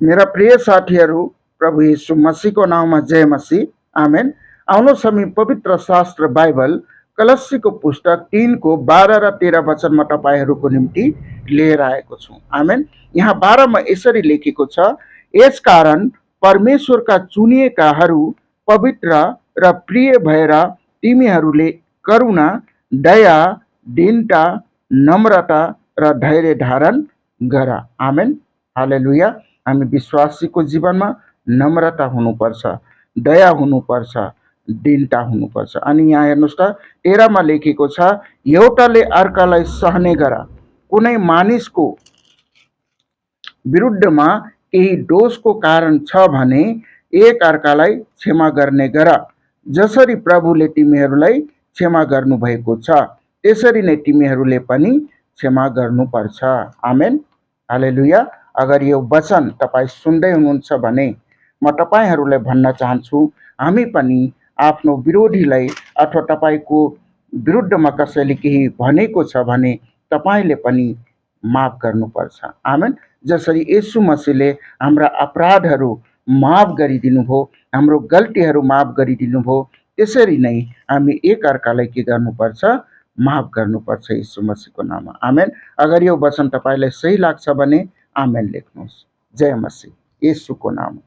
मेरा प्रिय साथीहरू, प्रभु यीशु मसीहको नाममा जय मसीह। आमेन। आउनुहोस् हामी पवित्र शास्त्र बाइबल कलस्सीको पुस्तक 3 को 12 र 13 वचनमा तपाईहरूको निम्ति लिएर आएको छु। आमेन। यहाँ 12 मा यसरी लेखेको छ, यसकारण परमेश्वरका चुनिएकाहरू पवित्र र प्रिय भएर तिमीहरूले करुणा, दया, दीनता, नम्रता र धैर्य धारण गर। आमेन। हालेलुया। हामी विश्वासीको जीवनमा नम्रता हुनुपर्छ, दया हुनुपर्छ, दीनता हुनुपर्छ। अनि यहाँ हेर्नुहोस् त 13 मा लेखेको छ, एउटाले अर्कालाई सहने गर, कुनै मानिसको विरुद्धमा केही दोषको कारण छ भने एक अर्कालाई क्षमा गर्ने गर, जसरी प्रभुले तिमीहरूलाई क्षमा गर्नुभएको छ त्यसरी नै तिमीहरूले पनि क्षमा गर्नुपर्छ। आमेन। हालेलुया। अगर यो वचन तपाईँ सुन्दै हुनुहुन्छ भने म तपाईहरूलाई भन्न चाहन्छु, हामी पनि आफ्नो विरोधीलाई अथवा तपाईको विरुद्धमा कसैले केही भनेको छ भने तपाईले पनि माफ गर्नुपर्छ। आमेन। जसरी येशू मसीहले हाम्रा अपराधहरू माफ गरिदिनुभयो, हाम्रो गल्तीहरू माफ गरिदिनुभयो, त्यसरी नै हामी एक अर्कालाई के गर्नुपर्छ? माफ गर्नुपर्छ येशू मसीहको नाममा। आमेन। अगर यो वचन तपाईलाई सही लाग्छ भने आमेन लेख्नुहोस्। जय मसीह, येशूको नाम।